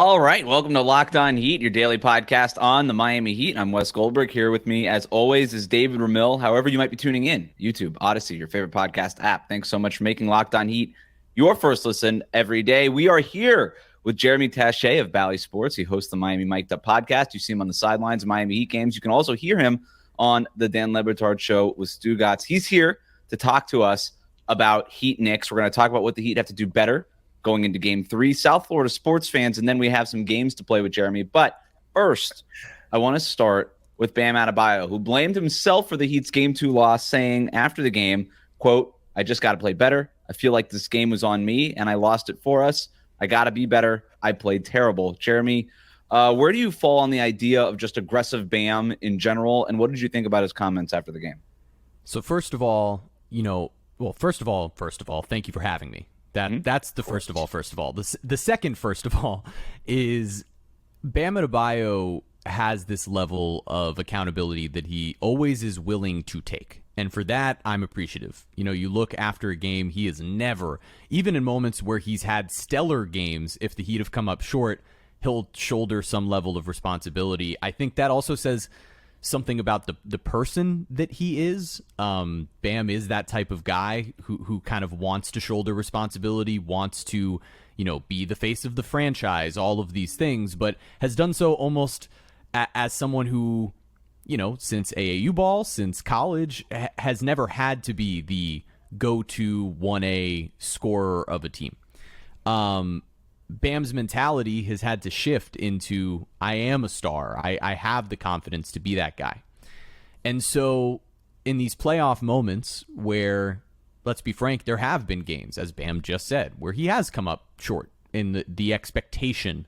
All right, welcome to Locked On Heat, your daily podcast on the Miami Heat. I'm Wes Goldberg. Here with me, as always, is David Ramil. However you might be tuning in, YouTube, Odyssey, your favorite podcast app. Thanks so much for making Locked On Heat your first listen every day. We are here with Jeremy Taché of Bally Sports. He hosts the Miami Mic'd Up podcast. You see him on the sidelines of Miami Heat games. You can also hear him on the Dan Le Batard Show with Stu Gatz. He's here to talk to us about Heat Knicks. We're going to talk about what the Heat have to do better going into Game 3, South Florida sports fans, and then we have some games to play with Jeremy. But first, I want to start with Bam Adebayo, who blamed himself for the Heat's Game 2 loss, saying after the game, quote, "I just got to play better. I feel like this game was on me, and I lost it for us. I got to be better. I played terrible." Jeremy, where do you fall on the idea of just aggressive Bam in general, and what did you think about his comments after the game? So first of all, first of all, thank you for having me. That's the first of all. The second, first of all, is Bam Adebayo has this level of accountability that he always is willing to take. And for that, I'm appreciative. You look after a game, he is never, even in moments where he's had stellar games, if the Heat have come up short, he'll shoulder some level of responsibility. I think that also says something about the person that he is. Bam is that type of guy who kind of wants to shoulder responsibility, wants to, be the face of the franchise, all of these things, but has done so almost as someone who, since AAU ball, since college, has never had to be the go-to 1A scorer of a team. Bam's mentality has had to shift into, I am a star. I have the confidence to be that guy. And so in these playoff moments where, let's be frank, there have been games, as Bam just said, where he has come up short in the expectation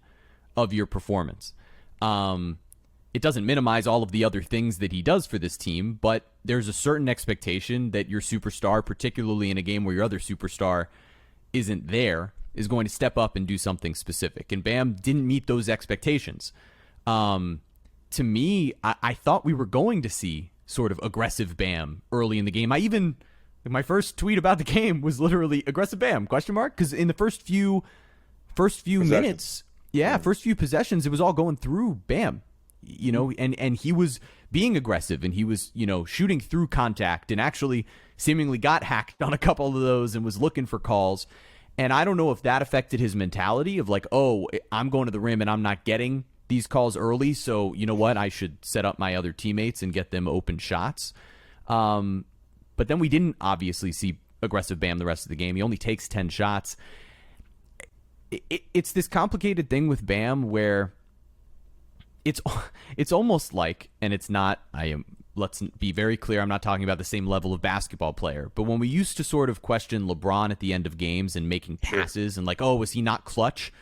of your performance. It doesn't minimize all of the other things that he does for this team, but there's a certain expectation that your superstar, particularly in a game where your other superstar isn't there, is going to step up and do something specific. And Bam didn't meet those expectations. To me, I thought we were going to see sort of aggressive Bam early in the game. My first tweet about the game was literally aggressive Bam, ? Because in the first few minutes, first few possessions, it was all going through Bam, and he was being aggressive, and he was, shooting through contact, and actually seemingly got hacked on a couple of those and was looking for calls. And I don't know if that affected his mentality of like, oh, I'm going to the rim and I'm not getting these calls early, so you know what? I should set up my other teammates and get them open shots. But then we didn't obviously see aggressive Bam the rest of the game. He only takes 10 shots. It's this complicated thing with Bam where it's almost like, and it's not, let's be very clear, I'm not talking about the same level of basketball player, but when we used to sort of question LeBron at the end of games and making passes and like, oh, was he not clutch?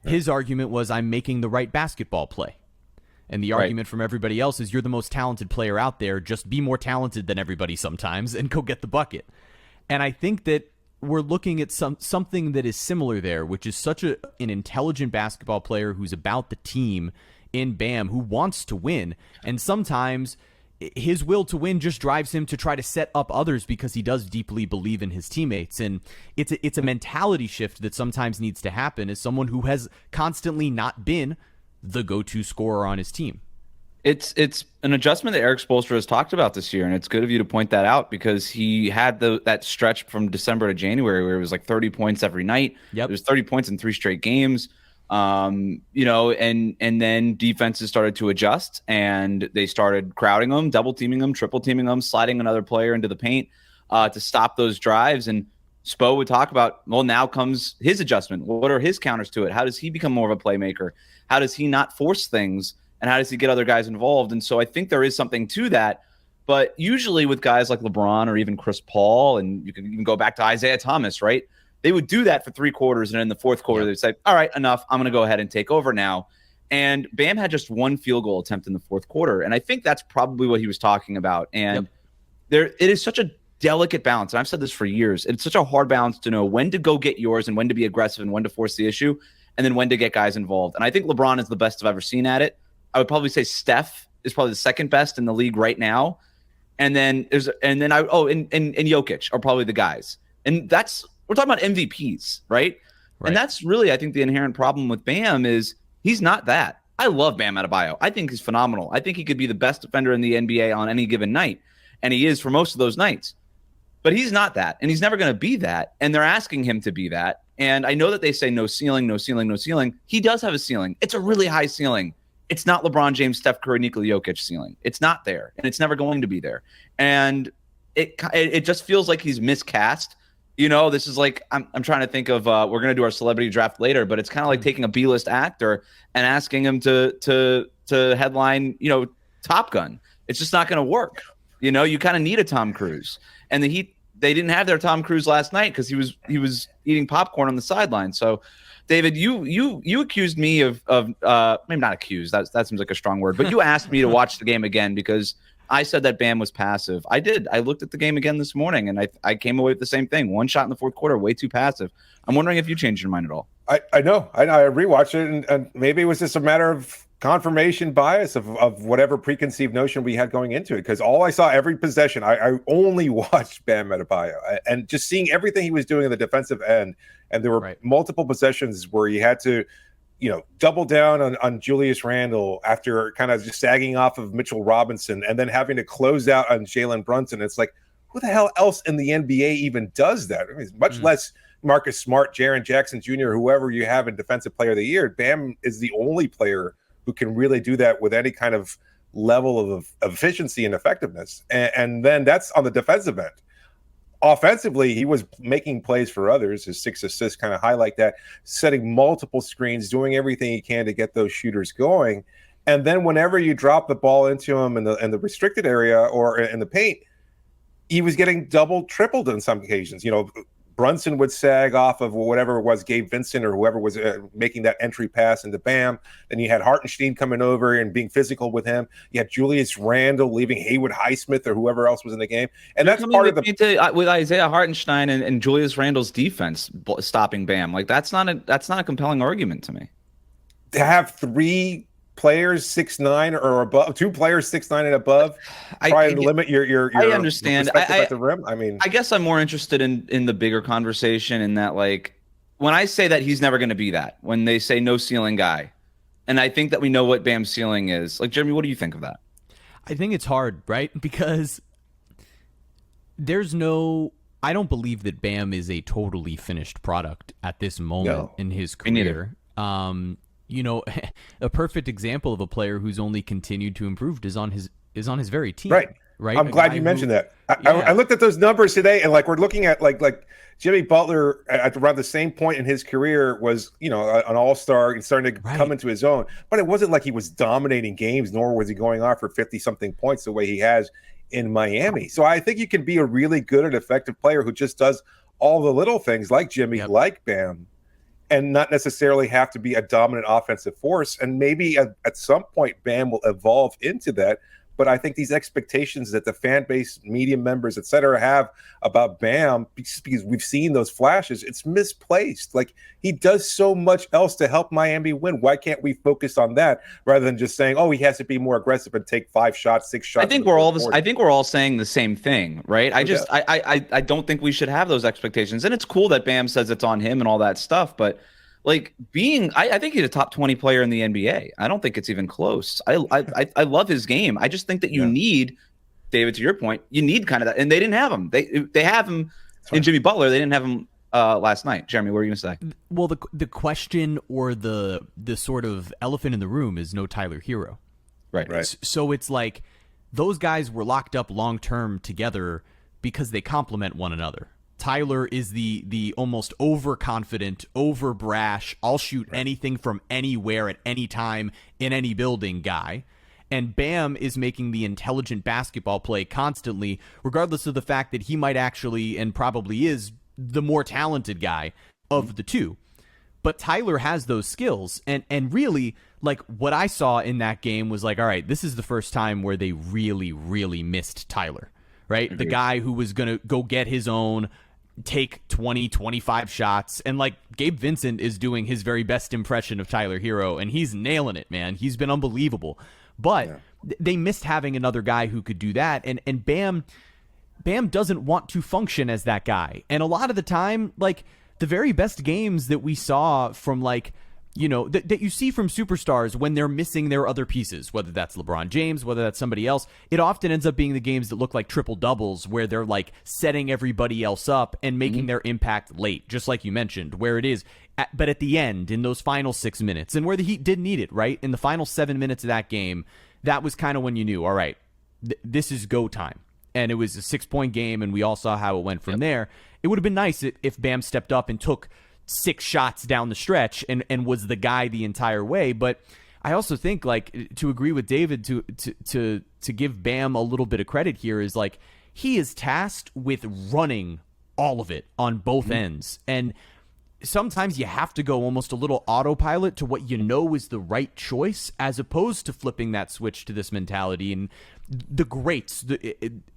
His argument was, I'm making the right basketball play. And the argument from everybody else is, you're the most talented player out there. Just be more talented than everybody sometimes and go get the bucket. And I think that we're looking at something that is similar there, which is such an intelligent basketball player who's about the team in Bam, who wants to win. And sometimes his will to win just drives him to try to set up others because he does deeply believe in his teammates. And it's a mentality shift that sometimes needs to happen as someone who has constantly not been the go-to scorer on his team. It's an adjustment that Eric Spoelstra has talked about this year, and it's good of you to point that out because he had that stretch from December to January where it was like 30 points every night. Yep. It was 30 points in 3 straight games. And then defenses started to adjust and they started crowding them, double teaming them, triple teaming them, sliding another player into the paint to stop those drives. And Spo would talk about, well, now comes his adjustment. What are his counters to it? How does he become more of a playmaker? How does he not force things? And how does he get other guys involved? And so I think there is something to that. But usually with guys like LeBron or even Chris Paul, and you can even go back to Isaiah Thomas, right? They would do that for 3 quarters, and in the 4th quarter, they'd say, all right, enough. I'm going to go ahead and take over now. And Bam had just 1 field goal attempt in the 4th quarter, and I think that's probably what he was talking about. And it is such a delicate balance, and I've said this for years. It's such a hard balance to know when to go get yours and when to be aggressive and when to force the issue, and then when to get guys involved. And I think LeBron is the best I've ever seen at it. I would probably say Steph is probably the 2nd best in the league right now. And then Jokic are probably the guys. And we're talking about MVPs, right? And that's really, I think, the inherent problem with Bam is He's not that. I love Bam Adebayo. I think he's phenomenal. I think he could be the best defender in the NBA on any given night, and he is for most of those nights. But he's not that, and he's never going to be that, and they're asking him to be that. And I know that they say no ceiling, no ceiling, no ceiling. He does have a ceiling. It's a really high ceiling. It's not LeBron James, Steph Curry, Nikola Jokic ceiling. It's not there, and it's never going to be there. And it just feels like he's miscast. You know, this is like I'm trying to think of we're going to do our celebrity draft later, but it's kind of like taking a B-list actor and asking him to headline, you know, Top Gun. It's just not going to work. You know, you kind of need a Tom Cruise, and they didn't have their Tom Cruise last night because he was eating popcorn on the sideline. So, David, you accused me of maybe not accused. That seems like a strong word, but you asked me to watch the game again because I said that Bam was passive. I did. I looked at the game again this morning, and I came away with the same thing. One shot in the fourth quarter, way too passive. I'm wondering if you changed your mind at all. I know. I rewatched it, and maybe it was just a matter of confirmation bias of whatever preconceived notion we had going into it. Because all I saw every possession, I only watched Bam Adebayo, and just seeing everything he was doing in the defensive end. And there were multiple possessions where he had to, you know, double down on Julius Randle after kind of just sagging off of Mitchell Robinson, and then having to close out on Jalen Brunson. It's like, who the hell else in the NBA even does that? I mean, it's much less Marcus Smart, Jaren Jackson Jr., whoever you have in Defensive Player of the Year. Bam is the only player who can really do that with any kind of level of efficiency and effectiveness. And then that's on the defensive end. Offensively, he was making plays for others. His 6 assists kind of highlight that, setting multiple screens, doing everything he can to get those shooters going. And then whenever you drop the ball into him in the restricted area or in the paint, he was getting double, tripled on some occasions. You know, Brunson would sag off of whatever it was, Gabe Vincent or whoever was making that entry pass into Bam. Then you had Hartenstein coming over and being physical with him. You had Julius Randle leaving Haywood Highsmith or whoever else was in the game. And that's part of with Isaiah Hartenstein and Julius Randle's defense stopping Bam. Like that's not a compelling argument to me. To have 3 players 6'9" or above, 2 players 6'9" and above, try to limit your I understand. At the rim. I mean, I guess I'm more interested in the bigger conversation in that, like, when I say that he's never going to be that, when they say no ceiling guy, and I think that we know what Bam's ceiling is. Like, Jeremy, what do you think of that? I think it's hard, right? Because I don't believe that Bam is a totally finished product at this moment in his career. You know, a perfect example of a player who's only continued to improve is on his very team. Right. I'm glad you mentioned that. I looked at those numbers today, and like we're looking at like Jimmy Butler at around the same point in his career was, you know, an all-star and starting to come into his own. But it wasn't like he was dominating games, nor was he going off for 50-something points the way he has in Miami. So I think you can be a really good and effective player who just does all the little things like Jimmy, like Bam, and not necessarily have to be a dominant offensive force. And maybe at some point, Bam will evolve into that. But I think these expectations that the fan base, media members, et cetera, have about Bam, because we've seen those flashes, it's misplaced. Like, he does so much else to help Miami win. Why can't we focus on that rather than just saying, oh, he has to be more aggressive and take 5 shots, 6 shots? I think we're all saying the same thing, right? I don't think we should have those expectations. And it's cool that Bam says it's on him and all that stuff, but like I think he's a top 20 player in the NBA. I don't think it's even close. I love his game. I just think that you need, David, to your point, you need kind of that. And they didn't have him. They have him in Jimmy Butler. They didn't have him last night. Jeremy, what were you going to say? Well, the question or the sort of elephant in the room is no Tyler Herro. Right. So it's like those guys were locked up long term together because they complement one another. Tyler is the almost overconfident, over brash, I'll shoot anything from anywhere at any time in any building guy. And Bam is making the intelligent basketball play constantly, regardless of the fact that he might actually and probably is the more talented guy of the two. But Tyler has those skills. And really, like, what I saw in that game was like, all right, this is the first time where they really, really missed Tyler, right? Mm-hmm. The guy who was going to go get his own, take 20, 25 shots. And like Gabe Vincent is doing his very best impression of Tyler Herro, and he's nailing it, man. He's been unbelievable. But they missed having another guy who could do that. And Bam doesn't want to function as that guy. And a lot of the time, like, the very best games that we saw from like that you see from superstars when they're missing their other pieces, whether that's LeBron James, whether that's somebody else. It often ends up being the games that look like triple doubles where they're like setting everybody else up and making their impact late, just like you mentioned, where it is. But at the end, in those final 6 minutes, and where the Heat did need it, right? In the final 7 minutes of that game, that was kind of when you knew, all right, this is go time. And it was a 6-point game, and we all saw how it went from there. It would have been nice if Bam stepped up and took 6 shots down the stretch and was the guy the entire way. But I also think, like, to agree with David, to give Bam a little bit of credit here is, like, he is tasked with running all of it on both ends. And sometimes you have to go almost a little autopilot to what you know is the right choice, as opposed to flipping that switch to this mentality. And the greats,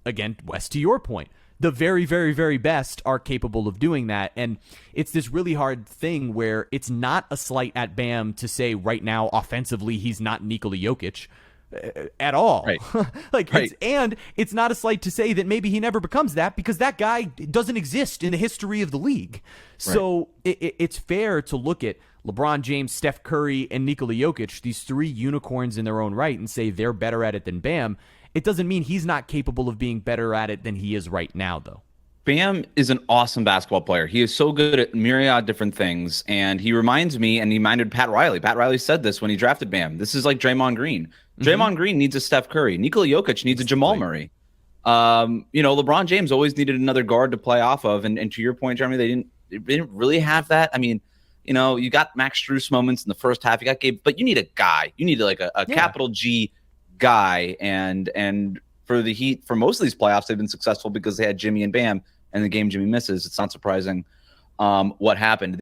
again, Wes, to your point, the very, very, very best are capable of doing that. And it's this really hard thing where it's not a slight at Bam to say right now offensively he's not Nikola Jokic at all. Right. It's not a slight to say that maybe he never becomes that, because that guy doesn't exist in the history of the league. So it's fair to look at LeBron James, Steph Curry, and Nikola Jokic, these 3 unicorns in their own right, and say they're better at it than Bam. It doesn't mean he's not capable of being better at it than he is right now, though. Bam is an awesome basketball player. He is so good at myriad different things, and he reminds me, and he reminded Pat Riley. Pat Riley said this when he drafted Bam. This is like Draymond Green. Draymond Green needs a Steph Curry. Nikola Jokic needs a Jamal Murray. LeBron James always needed another guard to play off of, and to your point, Jeremy, they didn't really have that. I mean, you got Max Strus moments in the first half. You got Gabe, but you need a guy. You need like a capital G guy, and for the Heat, for most of these playoffs, they've been successful because they had Jimmy and Bam, and the game Jimmy misses, it's not surprising what happened.